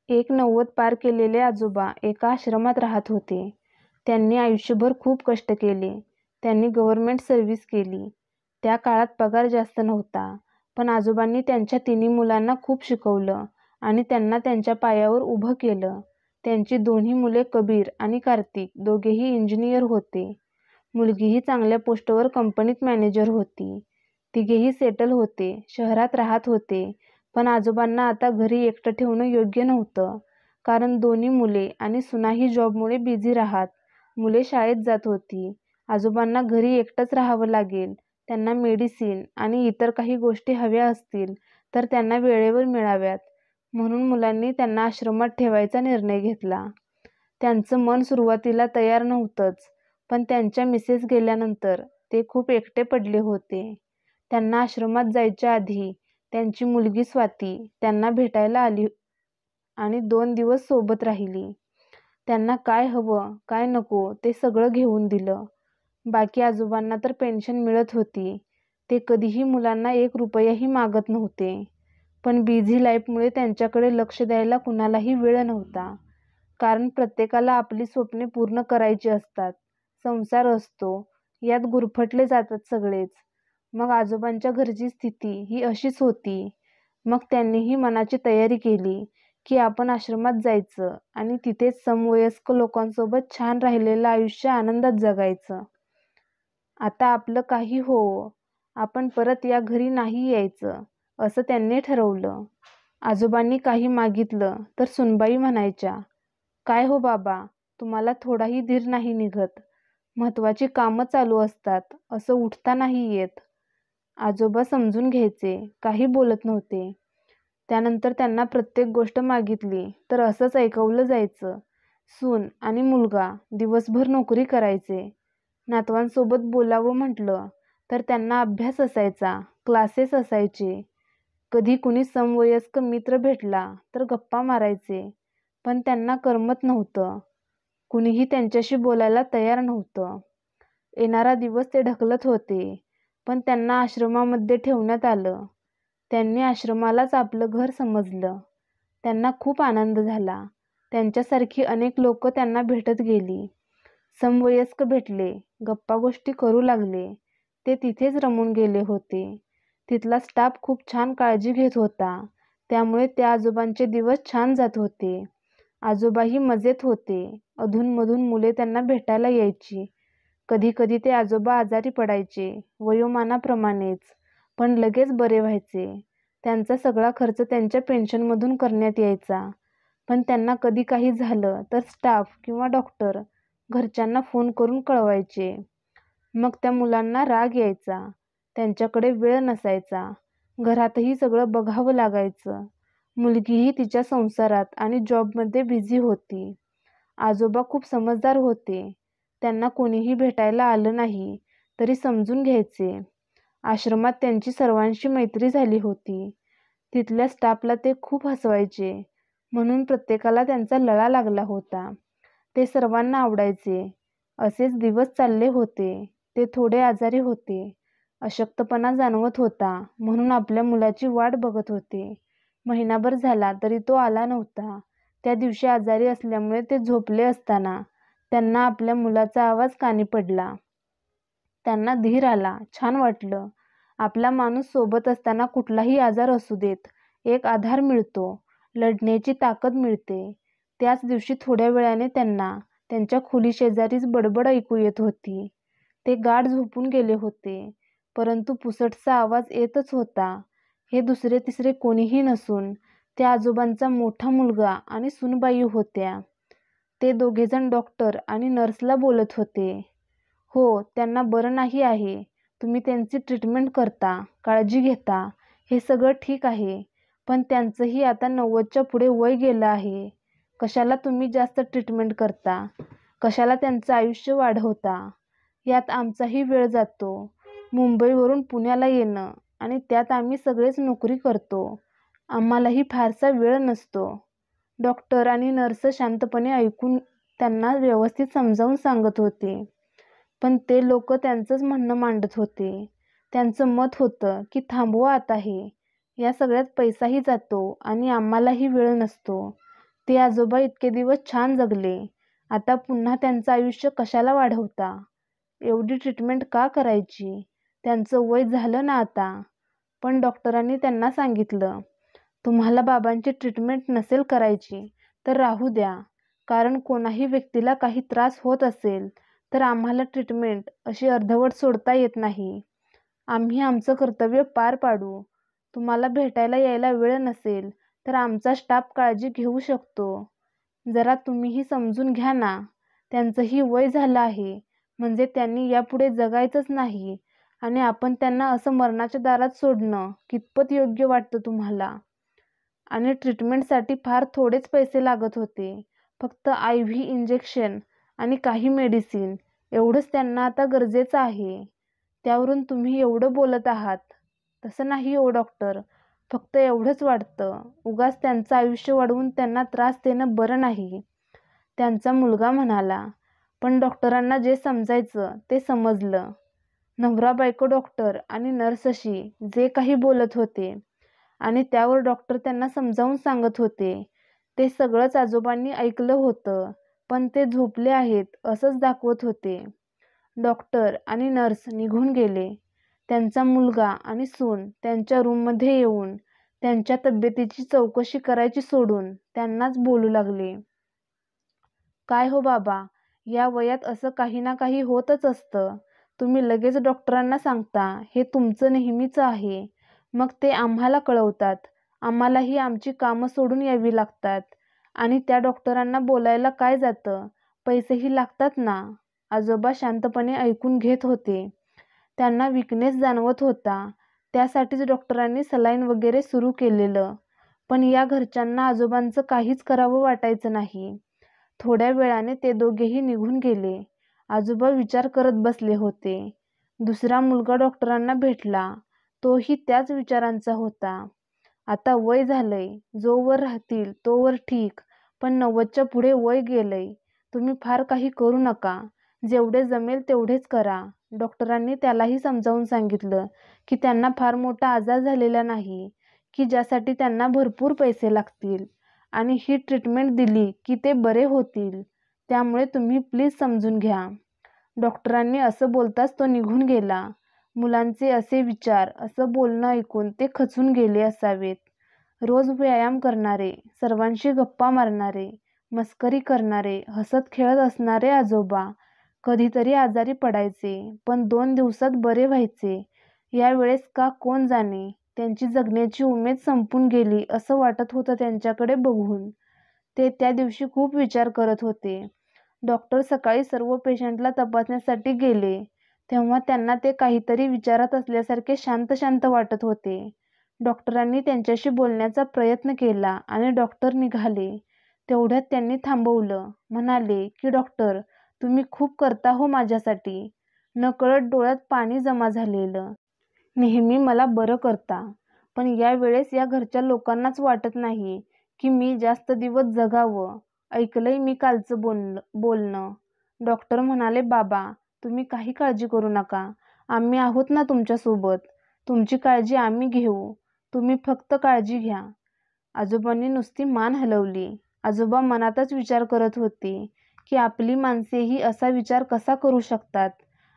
एक 90 पार केलेले आजोबा एका आश्रमात राहत होते. त्यांनी आयुष्यभर खूप कष्ट केले. त्यांनी गव्हर्नमेंट सर्व्हिस केली. त्या काळात पगार जास्त नव्हता, पण आजोबांनी त्यांच्या तिन्ही मुलांना खूप शिकवलं आणि त्यांना त्यांच्या पायावर उभं केलं. त्यांची दोन्ही मुले कबीर आणि कार्तिक दोघेही इंजिनियर होते. मुलगीही चांगल्या पोस्टवर कंपनीत मॅनेजर होती. तिघेही सेटल होते, शहरात राहत होते. पण आजोबांना आता घरी एकटं ठेवणं योग्य नव्हतं, कारण दोन्ही मुले आणि सुनाही जॉबमुळे बिझी राहत. मुले शाळेत जात होती. आजोबांना घरी एकटंच राहावं लागेल. त्यांना मेडिसिन आणि इतर काही गोष्टी हव्या असतील तर त्यांना वेळेवर मिळाव्यात, म्हणून मुलांनी त्यांना आश्रमात ठेवायचा निर्णय घेतला. त्यांचं मन सुरुवातीला तयार नव्हतंच, पण त्यांच्या मिसेस गेल्यानंतर ते खूप एकटे पडले होते. त्यांना आश्रमात जायच्या आधी त्यांची मुलगी स्वाती त्यांना भेटायला आली आणि 2 दिवस सोबत राहिली. त्यांना काय हवं, काय नको ते सगळं घेऊन दिलं. बाकी आजोबांना तर पेन्शन मिळत होती. ते कधीही मुलांना 1 रुपयाही मागत नव्हते. पण बिझी लाईफमुळे त्यांच्याकडे लक्ष द्यायला कुणालाही वेळ नव्हता. कारण प्रत्येकाला आपली स्वप्ने पूर्ण करायची असतात. संसार असतो, यात गुरफटले जातात सगळेच. मग आजोबांच्या घरची स्थिती ही अशीच होती. मग त्यांनीही मनाची तयारी केली की आपण आश्रमात जायचं आणि तिथेच समवयस्क लोकांसोबत छान राहिलेलं आयुष्य आनंदात जगायचं. आता आपलं काही होवो, आपण परत या घरी नाही यायचं, असं त्यांनी ठरवलं. आजोबांनी काही मागितलं तर सुनबाई म्हणायच्या, "काय हो बाबा, तुम्हाला थोडाही धीर नाही निघत. महत्त्वाची कामं चालू असतात, असं उठता नाही येत." आजोबा समजून घ्यायचे, काही बोलत नव्हते. त्यानंतर त्यांना प्रत्येक गोष्ट मागितली तर असंच ऐकवलं जायचं. सून आणि मुलगा दिवसभर नोकरी करायचे. नातवांसोबत बोलावं म्हटलं तर त्यांना अभ्यास असायचा, क्लासेस असायचे. कधी कुणी समवयस्क मित्र भेटला तर गप्पा मारायचे, पण त्यांना करमत नव्हतं. कुणीही त्यांच्याशी बोलायला तयार नव्हतं. येणारा दिवस ते ढकलत होते, पण त्यांना आश्रमामध्ये ठेवण्यात आलं. त्यांनी आश्रमालाच आपलं घर समजलं. त्यांना खूप आनंद झाला. त्यांच्यासारखी अनेक लोकं त्यांना भेटत गेली. समवयस्क भेटले, गप्पागोष्टी करू लागले. ते तिथेच रमून गेले होते. तिथला स्टाफ खूप छान काळजी घेत होता, त्यामुळे त्या आजोबांचे दिवस छान जात होते. आजोबाही मजेत होते. अधूनमधून मुले त्यांना भेटायला यायची. कधी-कधी ते आजोबा आजारी पडायचे, वयोमानाप्रमाणेच, पण लगेच बरे व्हायचे. त्यांचा सगळा खर्च त्यांच्या पेन्शनमधून करण्यात यायचा. पण त्यांना कधी काही झालं तर स्टाफ किंवा डॉक्टर घरच्यांना फोन करून कळवायचे. मग त्या मुलांना राग यायचा. त्यांच्याकडे वेळ नसायचा. घरातही सगळं बघावं लागायचं. मुलगीही तिच्या संसारात आणि जॉबमध्ये बिझी होती. आजोबा खूप समजदार होते. त्यांना कोणीही भेटायला आलं नाही तरी समजून घ्यायचे. आश्रमात त्यांची सर्वांशी मैत्री झाली होती. तिथल्या स्टाफला ते खूप हसवायचे, म्हणून प्रत्येकाला त्यांचा लळा लागला होता. ते सर्वांना आवडायचे. असेच दिवस चालले होते. ते थोडे आजारी होते. अशक्तपणा जाणवत होता, म्हणून आपल्या मुलाची वाट बघत होते. महिनाभर झाला तरी तो आला नव्हता. त्या दिवशी आजारी असल्यामुळे ते झोपले असताना त्यांना आपल्या मुलाचा आवाज कानी पडला. त्यांना धीर आला. छान वाटलं. आपला माणूस सोबत असताना कुठलाही आजार असू देत, एक आधार मिळतो, लढण्याची ताकद मिळते. त्याच दिवशी थोड्या वेळाने त्यांना त्यांच्या खोलीशेजारीच बडबड ऐकू येत होती. ते गाढ झोपून गेले होते, परंतु पुसटसा आवाज येतच होता. हे दुसरे-तिसरे कोणीही नसून त्या आजोबांचा मोठा मुलगा आणि सूनबाई होत्या. ते दोघेजण डॉक्टर आणि नर्सला बोलत होते. "हो, त्यांना बरं नाही आहे. तुम्ही त्यांची ट्रीटमेंट करता, काळजी घेता, हे सगळं ठीक आहे. पण त्यांचंही आता 90च्या पुढे वय गेलं आहे. कशाला तुम्ही जास्त ट्रीटमेंट करता? कशाला त्यांचं आयुष्य वाढवता? यात आमचाही वेळ जातो. मुंबईवरून पुण्याला येणं आणि त्यात आम्ही सगळेच नोकरी करतो. आम्हालाही फारसा वेळ नसतो." डॉक्टर आणि नर्स शांतपणे ऐकून त्यांना व्यवस्थित समजावून सांगत होते. पण ते लोक त्यांचंच म्हणणं मांडत होते. त्यांचं मत होतं की थांबवा आता हे. या सगळ्यात पैसाही जातो आणि आम्हालाही वेळ नसतो. ते आजोबा इतके दिवस छान जगले, आता पुन्हा त्यांचं आयुष्य कशाला वाढवता? एवढी ट्रीटमेंट का करायची? त्यांचं वय झालं ना आता. पण डॉक्टरांनी त्यांना सांगितलं, तुम्हाला बाबांची ट्रीटमेंट नसेल करायची तर राहू द्या, कारण कोणाही व्यक्तीला काही त्रास होत असेल तर आम्हाला ट्रीटमेंट अशी अर्धवट सोडता येत नाही. आम्ही आमचं कर्तव्य पार पाडू. तुम्हाला भेटायला यायला वेळ नसेल तर आमचा स्टाफ काळजी घेऊ शकतो. जरा तुम्हीही समजून घ्या ना. त्यांचंही वय झालं आहे, म्हणजे त्यांनी यापुढे जगायचंच नाही आणि आपण त्यांना असं मरणाच्या दारात सोडणं कितपत योग्य वाटतं तुम्हाला? आणि ट्रीटमेंटसाठी फार थोडेच पैसे लागत होते. फक्त IV इंजेक्शन आणि काही मेडिसिन एवढंच त्यांना आता गरजेचं आहे. त्यावरून तुम्ही एवढं बोलत आहात. तसं नाही हो डॉक्टर, फक्त एवढंच वाटतं. उगाच त्यांचं आयुष्य वाढवून त्यांना त्रास देणं बरं नाही. त्यांचा मुलगा म्हणाला. पण डॉक्टरांना जे समजायचं ते समजलं. नवरा बायको डॉक्टर आणि नर्सशी जे काही बोलत होते आणि त्यावर डॉक्टर त्यांना समजावून सांगत होते, ते सगळंच आजोबांनी ऐकलं होतं, पण ते झोपले आहेत असंच दाखवत होते. डॉक्टर आणि नर्स निघून गेले. त्यांचा मुलगा आणि सून त्यांच्या रूममध्ये येऊन त्यांच्या तब्येतीची चौकशी करायची सोडून त्यांनाच बोलू लागले. काय हो बाबा, या वयात असं काही ना काही होतच असतं. तुम्ही लगेच डॉक्टरांना सांगता हे तुमचं नेहमीचं आहे. मग ते आम्हाला कळवतात. आम्हालाही आमची कामं सोडून यावी लागतात. आणि त्या डॉक्टरांना बोलायला काय जातं, पैसेही लागतात ना. आजोबा शांतपणे ऐकून घेत होते. त्यांना वीकनेस जाणवत होता. त्यासाठीच डॉक्टरांनी सलाईन वगैरे सुरू केलेलं. पण या घरच्यांना आजोबांचं काहीच करावं वाटायचं नाही. थोड्या वेळाने ते दोघेही निघून गेले. आजोबा विचार करत बसले होते. दुसरा मुलगा डॉक्टरांना भेटला. तोही त्याच विचारांचा होता. आता वय झालंय, जोवर राहतील तोवर ठीक, पण 90च्या पुढे वय गेलंय. तुम्ही फार काही करू नका. जेवढे जमेल तेवढेच करा. डॉक्टरांनी त्यालाही समजावून सांगितलं की त्यांना फार मोठा आजार झालेला नाही, की ज्यासाठी त्यांना भरपूर पैसे लागतील. आणि ही ट्रीटमेंट दिली की ते बरे होतील. त्यामुळे तुम्ही प्लीज समजून घ्या. डॉक्टरांनी असं बोलताच तो निघून गेला. मुलांचे असे विचार, असं बोलणं ऐकून ते खचून गेले असावेत. रोज व्यायाम करणारे, सर्वांशी गप्पा मारणारे, मस्करी करणारे, हसत खेळत असणारे आजोबा कधीतरी आजारी पडायचे, पण 2 दिवसात बरे व्हायचे. यावेळेस का कोण जाणे, त्यांची जगण्याची उमेद संपून गेली असं वाटत होतं त्यांच्याकडे बघून. ते त्या दिवशी खूप विचार करत होते. डॉक्टर सकाळी सर्व पेशंटला तपासण्यासाठी गेले, तेव्हा त्यांना ते काहीतरी विचारत असल्यासारखे शांत शांत वाटत होते. डॉक्टरांनी त्यांच्याशी बोलण्याचा प्रयत्न केला आणि डॉक्टर निघाले. तेवढ्यात त्यांनी थांबवलं. म्हणाले की डॉक्टर, तुम्ही खूप करता हो माझ्यासाठी. नकळत डोळ्यात पाणी जमा झालेलं. नेहमी मला बरं करता, पण यावेळेस या घरच्या लोकांनाच वाटत नाही की मी जास्त दिवस जगावं. ऐकलंय मी कालचं बोलणं. डॉक्टर म्हणाले, बाबा तुम्ही काही काळजी करू नका. आम्ही आहोत ना तुमच्यासोबत. तुमची काळजी आम्ही घेऊ. तुम्ही फक्त काळजी घ्या. आजोबांनी नुसती मान हलवली. आजोबा मनातच विचार करत होते की आपली माणसेही असा विचार कसा करू शकतात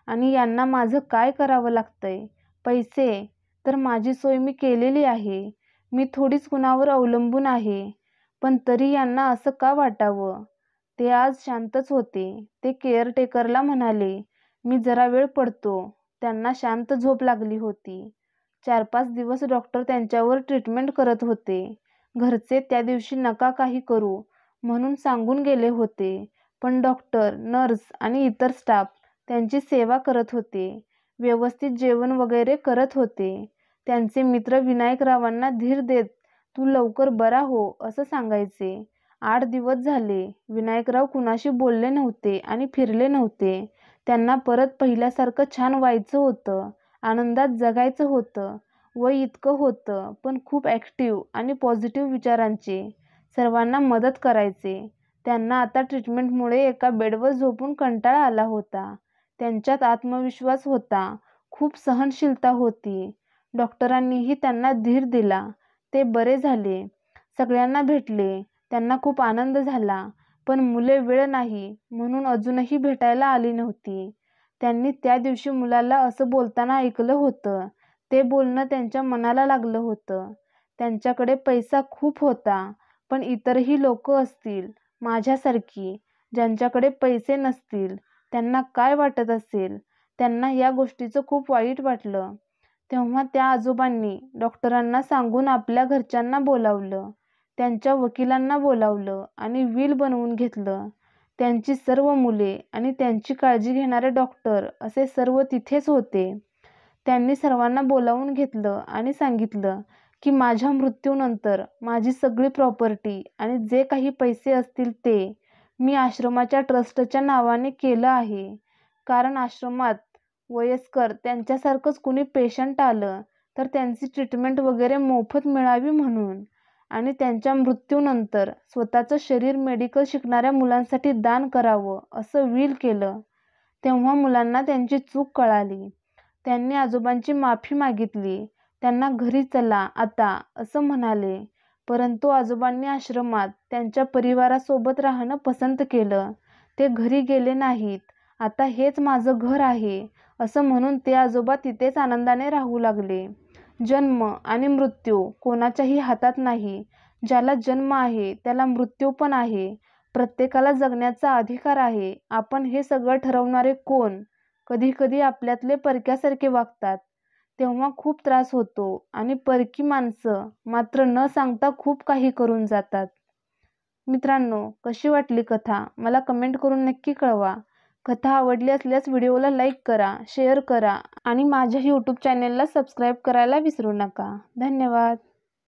आणि यांना माझं काय करावं लागतंय. पैसे तर माझी सोय मी केलेली आहे. मी थोडीच कुणावर अवलंबून आहे. पण तरी यांना असं का वाटावं. ते आज शांतच होते. ते केअरटेकरला म्हणाले, मी जरा वेळ पडतो. त्यांना शांत झोप लागली होती. 4-5 दिवस डॉक्टर त्यांच्यावर ट्रीटमेंट करत होते. घरचे त्या दिवशी नका काही करू म्हणून सांगून गेले होते, पण डॉक्टर, नर्स आणि इतर स्टाफ त्यांची सेवा करत होते. व्यवस्थित जेवण वगैरे करत होते. त्यांचे मित्र विनायकरावांना धीर देत तू लवकर बरा हो असं सांगायचे. 8 दिवस झाले विनायकराव कुणाशी बोलले नव्हते आणि फिरले नव्हते. त्यांना परत पहिल्यासारखं छान व्हायचं होतं. आनंदात जगायचं होतं. वय इतकं होतं, पण खूप ॲक्टिव्ह आणि पॉझिटिव्ह विचारांचे. सर्वांना मदत करायचे. त्यांना आता ट्रीटमेंटमुळे एका बेडवर झोपून कंटाळा आला होता. त्यांच्यात आत्मविश्वास होता. खूप सहनशीलता होती. डॉक्टरांनीही त्यांना धीर दिला. ते बरे झाले. सगळ्यांना भेटले. त्यांना खूप आनंद झाला, पण मुले वेळ नाही म्हणून अजूनही भेटायला आली नव्हती. त्यांनी त्या दिवशी मुलाला असं बोलताना ऐकलं होतं. ते बोलणं त्यांच्या मनाला लागलं होतं. त्यांच्याकडे पैसा खूप होता, पण इतरही लोकं असतील माझ्यासारखी, ज्यांच्याकडे पैसे नसतील. त्यांना काय वाटत असेल? त्यांना या गोष्टीचं खूप वाईट वाटलं. तेव्हा त्या आजोबांनी डॉक्टरांना सांगून आपल्या घरच्यांना बोलावलं. त्यांच्या वकिलांना बोलावलं आणि विल बनवून घेतलं. त्यांची सर्व मुले आणि त्यांची काळजी घेणारे डॉक्टर असे सर्व तिथेच होते. त्यांनी सर्वांना बोलावून घेतलं आणि सांगितलं की माझ्या मृत्यूनंतर माझी सगळी प्रॉपर्टी आणि जे काही पैसे असतील ते मी आश्रमाच्या ट्रस्टच्या नावाने केलं आहे. कारण आश्रमात वयस्कर त्यांच्यासारखंच कुणी पेशंट आलं तर त्यांची ट्रीटमेंट वगैरे मोफत मिळावी म्हणून, आणि त्यांच्या मृत्यूनंतर स्वतःचं शरीर मेडिकल शिकणाऱ्या मुलांसाठी दान करावं असं विल केलं. तेव्हा मुलांना त्यांची चूक कळाली. त्यांनी आजोबांची माफी मागितली. त्यांना घरी चला आता असं म्हणाले. परंतु आजोबांनी आश्रमात त्यांच्या परिवारासोबत राहणं पसंत केलं. ते घरी गेले नाहीत. आता हेच माझं घर आहे असं म्हणून ते आजोबा तिथेच आनंदाने राहू लागले. जन्म आणि मृत्यू कोणाच्याही हातात नाही. ज्याला जन्म आहे त्याला मृत्यू पण आहे. प्रत्येकाला जगण्याचा अधिकार आहे. आपण हे सगळं ठरवणारे कोण? कधी-कधी आपल्यातले परक्यासारखे वागतात. तेव्हा खूप त्रास होतो आणि परकी माणसं मात्र न सांगता खूप काही करून जातात. मित्रांनो, कशी वाटली कथा? मला कमेंट करून नक्की कळवा. कथा आवडली असल्यास व्हिडिओला लाईक करा, शेअर करा आणि माझ्या यूट्यूब चॅनेलला सबस्क्राईब करायला विसरू नका. धन्यवाद.